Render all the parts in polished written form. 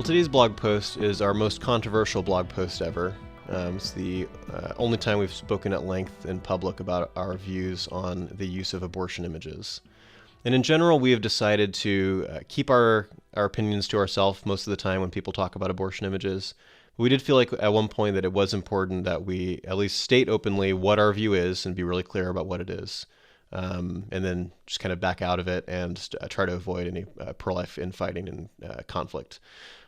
Today's blog post is our most controversial blog post ever. It's the only time we've spoken at length in public about our views on the use of abortion images. And in general, we have decided to keep our opinions to ourselves most of the time when people talk about abortion images. But we did feel like at one point that it was important that we at least state openly what our view is and be really clear about what it is. And then just kind of back out of it and try to avoid any pro-life infighting and conflict.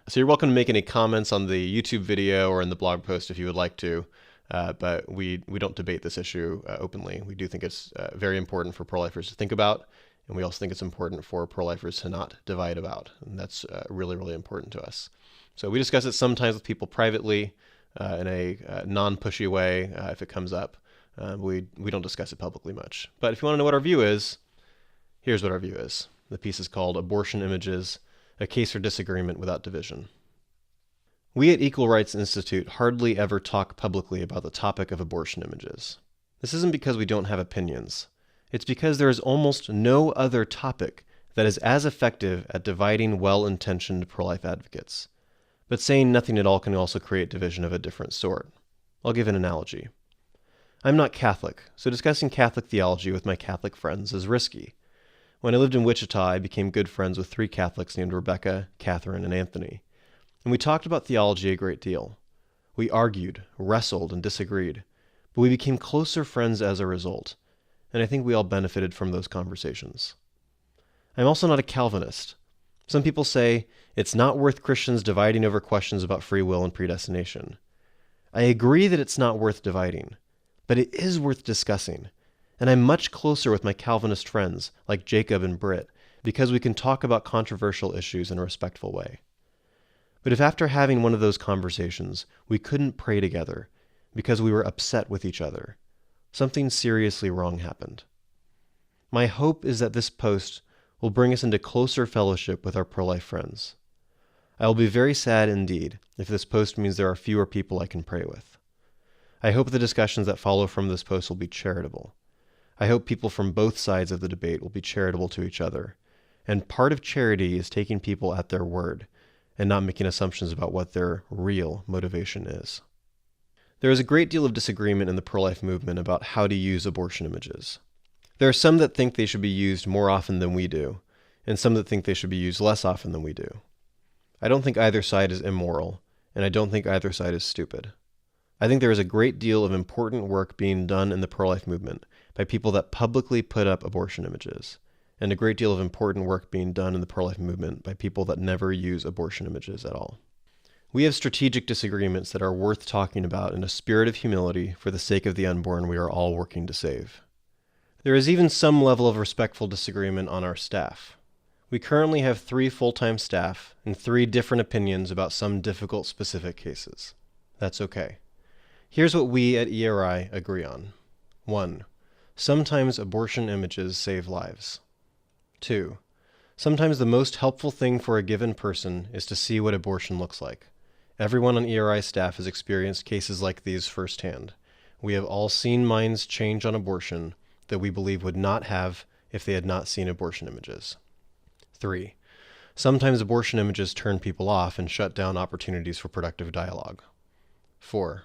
So you're welcome to make any comments on the YouTube video or in the blog post if you would like to, but we don't debate this issue openly. We do think it's very important for pro-lifers to think about, and we also think it's important for pro-lifers to not divide about, and that's really, really important to us. So we discuss it sometimes with people privately in a non-pushy way if it comes up. We don't discuss it publicly much. But if you want to know what our view is, here's what our view is. The piece is called Abortion Images, A Case for Disagreement Without Division. We at Equal Rights Institute hardly ever talk publicly about the topic of abortion images. This isn't because we don't have opinions. It's because there is almost no other topic that is as effective at dividing well-intentioned pro-life advocates. But saying nothing at all can also create division of a different sort. I'll give an analogy. I'm not Catholic, so discussing Catholic theology with my Catholic friends is risky. When I lived in Wichita, I became good friends with 3 Catholics named Rebecca, Catherine, and Anthony. And we talked about theology a great deal. We argued, wrestled, and disagreed, but we became closer friends as a result, and I think we all benefited from those conversations. I'm also not a Calvinist. Some people say it's not worth Christians dividing over questions about free will and predestination. I agree that it's not worth dividing, but it is worth discussing. And I'm much closer with my Calvinist friends, like Jacob and Britt, because we can talk about controversial issues in a respectful way. But if after having one of those conversations, we couldn't pray together because we were upset with each other, something seriously wrong happened. My hope is that this post will bring us into closer fellowship with our pro-life friends. I will be very sad indeed if this post means there are fewer people I can pray with. I hope the discussions that follow from this post will be charitable. I hope people from both sides of the debate will be charitable to each other. And part of charity is taking people at their word and not making assumptions about what their real motivation is. There is a great deal of disagreement in the pro-life movement about how to use abortion images. There are some that think they should be used more often than we do, and some that think they should be used less often than we do. I don't think either side is immoral, and I don't think either side is stupid. I think there is a great deal of important work being done in the pro-life movement by people that publicly put up abortion images, and a great deal of important work being done in the pro-life movement by people that never use abortion images at all. We have strategic disagreements that are worth talking about in a spirit of humility for the sake of the unborn we are all working to save. There is even some level of respectful disagreement on our staff. We currently have 3 full-time staff and 3 different opinions about some difficult specific cases. That's okay. Here's what we at ERI agree on. 1. Sometimes abortion images save lives. 2. Sometimes the most helpful thing for a given person is to see what abortion looks like. Everyone on ERI staff has experienced cases like these firsthand. We have all seen minds change on abortion that we believe would not have if they had not seen abortion images. 3. Sometimes abortion images turn people off and shut down opportunities for productive dialogue. 4.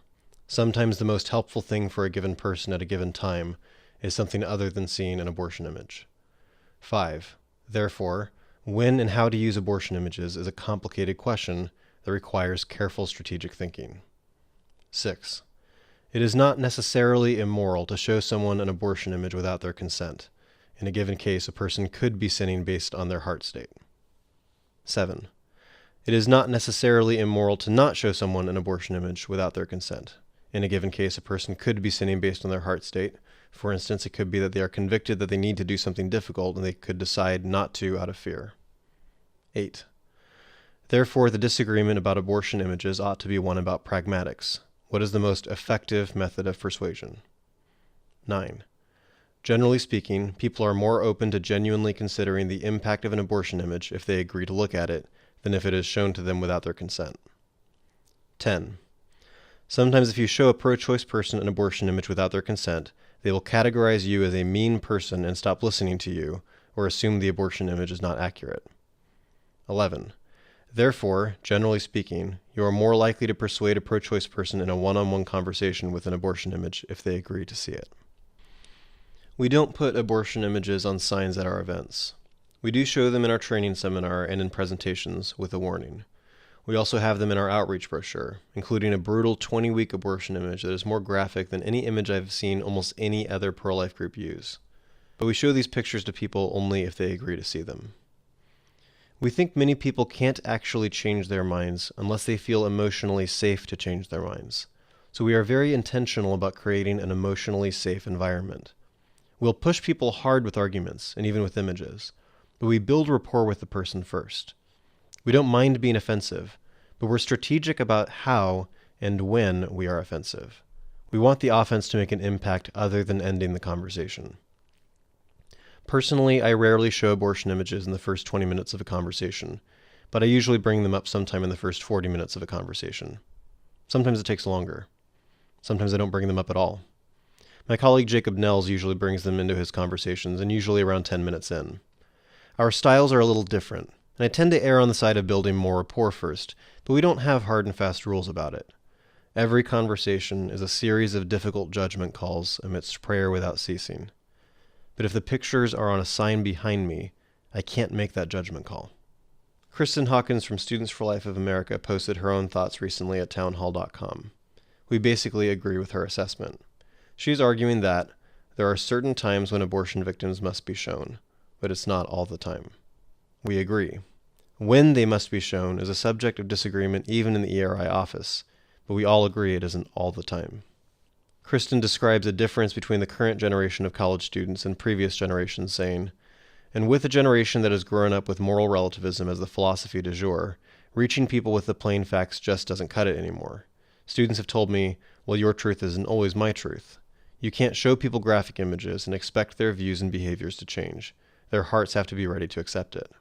Sometimes the most helpful thing for a given person at a given time is something other than seeing an abortion image. 5. Therefore, when and how to use abortion images is a complicated question that requires careful strategic thinking. 6. It is not necessarily immoral to show someone an abortion image without their consent. In a given case, a person could be sinning based on their heart state. 7. It is not necessarily immoral to not show someone an abortion image without their consent. In a given case, a person could be sinning based on their heart state. For instance, it could be that they are convicted that they need to do something difficult and they could decide not to out of fear. 8. Therefore, the disagreement about abortion images ought to be one about pragmatics. What is the most effective method of persuasion? 9. Generally speaking, people are more open to genuinely considering the impact of an abortion image if they agree to look at it than if it is shown to them without their consent. 10. Sometimes if you show a pro-choice person an abortion image without their consent, they will categorize you as a mean person and stop listening to you, or assume the abortion image is not accurate. 11. Therefore, generally speaking, you are more likely to persuade a pro-choice person in a one-on-one conversation with an abortion image if they agree to see it. We don't put abortion images on signs at our events. We do show them in our training seminar and in presentations with a warning. We also have them in our outreach brochure, including a brutal 20-week abortion image that is more graphic than any image I've seen almost any other pro-life group use. But we show these pictures to people only if they agree to see them. We think many people can't actually change their minds unless they feel emotionally safe to change their minds. So we are very intentional about creating an emotionally safe environment. We'll push people hard with arguments and even with images, but we build rapport with the person first. We don't mind being offensive, but we're strategic about how and when we are offensive. We want the offense to make an impact other than ending the conversation. Personally, I rarely show abortion images in the first 20 minutes of a conversation, but I usually bring them up sometime in the first 40 minutes of a conversation. Sometimes it takes longer. Sometimes I don't bring them up at all. My colleague Jacob Nels usually brings them into his conversations, and usually around 10 minutes in. Our styles are a little different, and I tend to err on the side of building more rapport first, but we don't have hard and fast rules about it. Every conversation is a series of difficult judgment calls amidst prayer without ceasing. But if the pictures are on a sign behind me, I can't make that judgment call. Kristen Hawkins from Students for Life of America posted her own thoughts recently at townhall.com. We basically agree with her assessment. She's arguing that there are certain times when abortion victims must be shown, but it's not all the time. We agree. When they must be shown is a subject of disagreement even in the ERI office, but we all agree it isn't all the time. Kristen describes a difference between the current generation of college students and previous generations, saying, "And with a generation that has grown up with moral relativism as the philosophy du jour, reaching people with the plain facts just doesn't cut it anymore. Students have told me, well, your truth isn't always my truth. You can't show people graphic images and expect their views and behaviors to change. Their hearts have to be ready to accept it."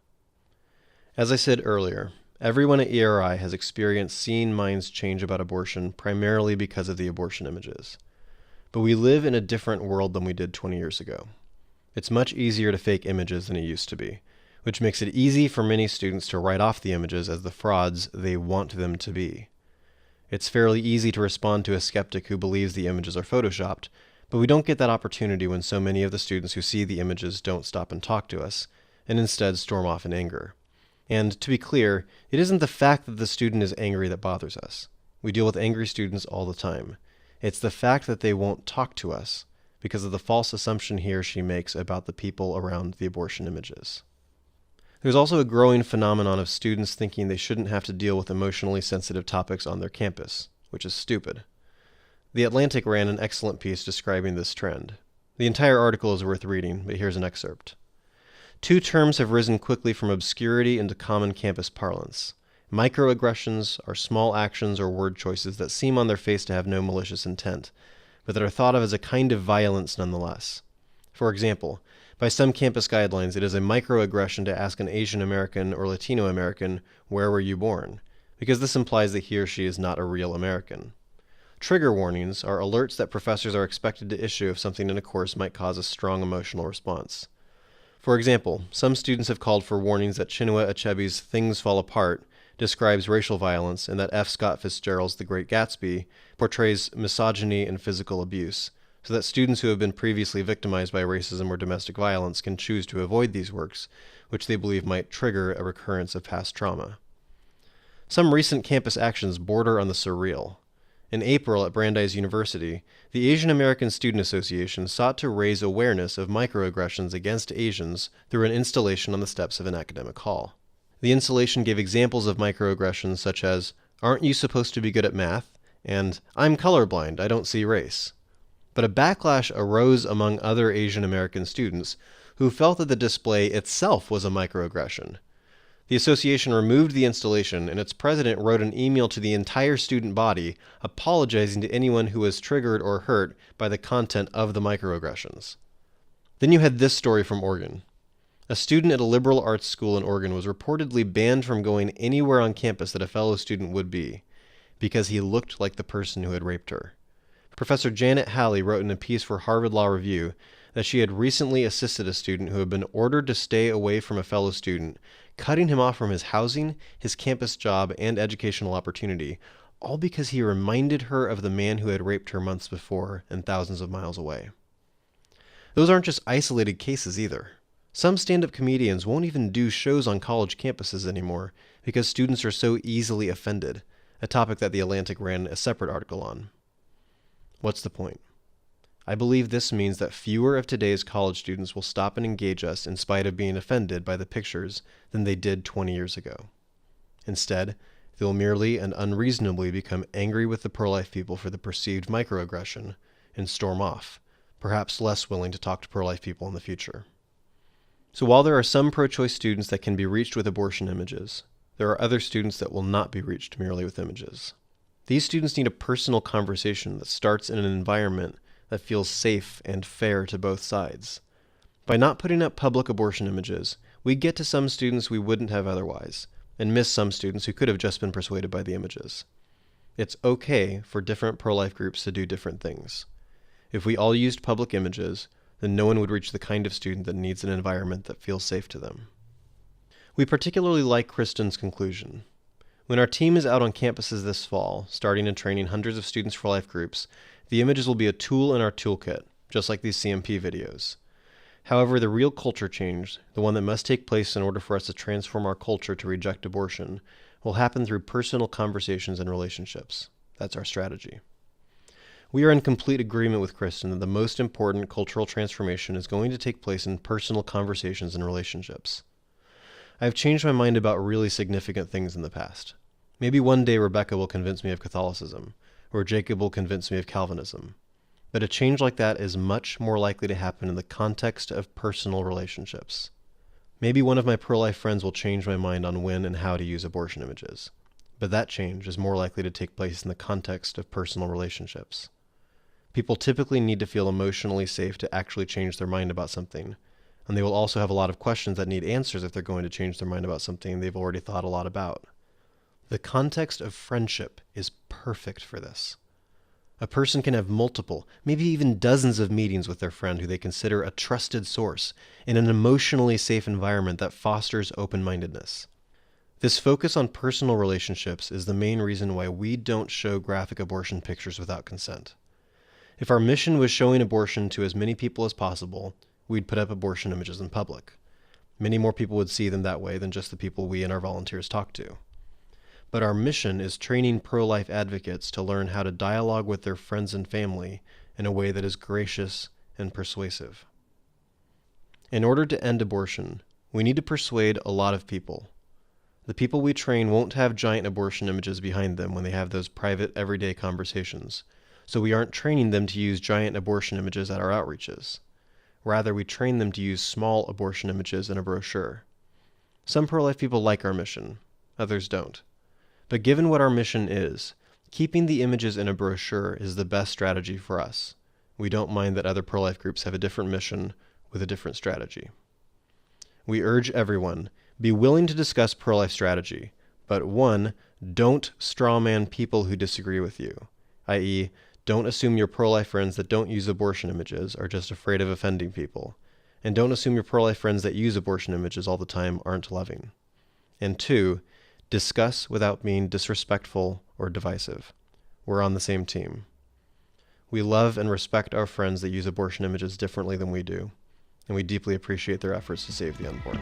As I said earlier, everyone at ERI has experienced seeing minds change about abortion primarily because of the abortion images. But we live in a different world than we did 20 years ago. It's much easier to fake images than it used to be, which makes it easy for many students to write off the images as the frauds they want them to be. It's fairly easy to respond to a skeptic who believes the images are photoshopped, but we don't get that opportunity when so many of the students who see the images don't stop and talk to us, and instead storm off in anger. And to be clear, it isn't the fact that the student is angry that bothers us. We deal with angry students all the time. It's the fact that they won't talk to us because of the false assumption he or she makes about the people around the abortion images. There's also a growing phenomenon of students thinking they shouldn't have to deal with emotionally sensitive topics on their campus, which is stupid. The Atlantic ran an excellent piece describing this trend. The entire article is worth reading, but here's an excerpt. Two terms have risen quickly from obscurity into common campus parlance. Microaggressions are small actions or word choices that seem on their face to have no malicious intent, but that are thought of as a kind of violence nonetheless. For example, by some campus guidelines, it is a microaggression to ask an Asian American or Latino American, "Where were you born?" because this implies that he or she is not a real American. Trigger warnings are alerts that professors are expected to issue if something in a course might cause a strong emotional response. For example, some students have called for warnings that Chinua Achebe's Things Fall Apart describes racial violence and that F. Scott Fitzgerald's The Great Gatsby portrays misogyny and physical abuse, so that students who have been previously victimized by racism or domestic violence can choose to avoid these works, which they believe might trigger a recurrence of past trauma. Some recent campus actions border on the surreal. In April at Brandeis University, the Asian American Student Association sought to raise awareness of microaggressions against Asians through an installation on the steps of an academic hall. The installation gave examples of microaggressions such as, "Aren't you supposed to be good at math?" and "I'm colorblind, I don't see race." But a backlash arose among other Asian American students who felt that the display itself was a microaggression. The association removed the installation, and its president wrote an email to the entire student body apologizing to anyone who was triggered or hurt by the content of the microaggressions. Then you had this story from Oregon. A student at a liberal arts school in Oregon was reportedly banned from going anywhere on campus that a fellow student would be, because he looked like the person who had raped her. Professor Janet Halley wrote in a piece for Harvard Law Review that she had recently assisted a student who had been ordered to stay away from a fellow student, cutting him off from his housing, his campus job, and educational opportunity, all because he reminded her of the man who had raped her months before and thousands of miles away. Those aren't just isolated cases either. Some stand-up comedians won't even do shows on college campuses anymore because students are so easily offended, a topic that The Atlantic ran a separate article on. What's the point? I believe this means that fewer of today's college students will stop and engage us in spite of being offended by the pictures than they did 20 years ago. Instead, they'll merely and unreasonably become angry with the pro-life people for the perceived microaggression and storm off, perhaps less willing to talk to pro-life people in the future. So while there are some pro-choice students that can be reached with abortion images, there are other students that will not be reached merely with images. These students need a personal conversation that starts in an environment that feels safe and fair to both sides. By not putting up public abortion images, we get to some students we wouldn't have otherwise, and miss some students who could have just been persuaded by the images. It's okay for different pro-life groups to do different things. If we all used public images, then no one would reach the kind of student that needs an environment that feels safe to them. We particularly like Kristen's conclusion. When our team is out on campuses this fall, starting and training hundreds of students for life groups, the images will be a tool in our toolkit, just like these CMP videos. However, the real culture change, the one that must take place in order for us to transform our culture to reject abortion, will happen through personal conversations and relationships. That's our strategy. We are in complete agreement with Kristen that the most important cultural transformation is going to take place in personal conversations and relationships. I have changed my mind about really significant things in the past. Maybe one day Rebecca will convince me of Catholicism, or Jacob will convince me of Calvinism. But a change like that is much more likely to happen in the context of personal relationships. Maybe one of my pro-life friends will change my mind on when and how to use abortion images. But that change is more likely to take place in the context of personal relationships. People typically need to feel emotionally safe to actually change their mind about something, and they will also have a lot of questions that need answers if they're going to change their mind about something they've already thought a lot about. The context of friendship is perfect for this. A person can have multiple, maybe even dozens of meetings with their friend who they consider a trusted source in an emotionally safe environment that fosters open-mindedness. This focus on personal relationships is the main reason why we don't show graphic abortion pictures without consent. If our mission was showing abortion to as many people as possible, we'd put up abortion images in public. Many more people would see them that way than just the people we and our volunteers talk to. But our mission is training pro-life advocates to learn how to dialogue with their friends and family in a way that is gracious and persuasive. In order to end abortion, we need to persuade a lot of people. The people we train won't have giant abortion images behind them when they have those private, everyday conversations, so we aren't training them to use giant abortion images at our outreaches. Rather, we train them to use small abortion images in a brochure. Some pro-life people like our mission, others don't. But given what our mission is, keeping the images in a brochure is the best strategy for us. We don't mind that other pro-life groups have a different mission with a different strategy. We urge everyone, be willing to discuss pro-life strategy, but 1, don't strawman people who disagree with you, i.e., don't assume your pro-life friends that don't use abortion images are just afraid of offending people, and don't assume your pro-life friends that use abortion images all the time aren't loving. And 2, discuss without being disrespectful or divisive. We're on the same team. We love and respect our friends that use abortion images differently than we do, and we deeply appreciate their efforts to save the unborn.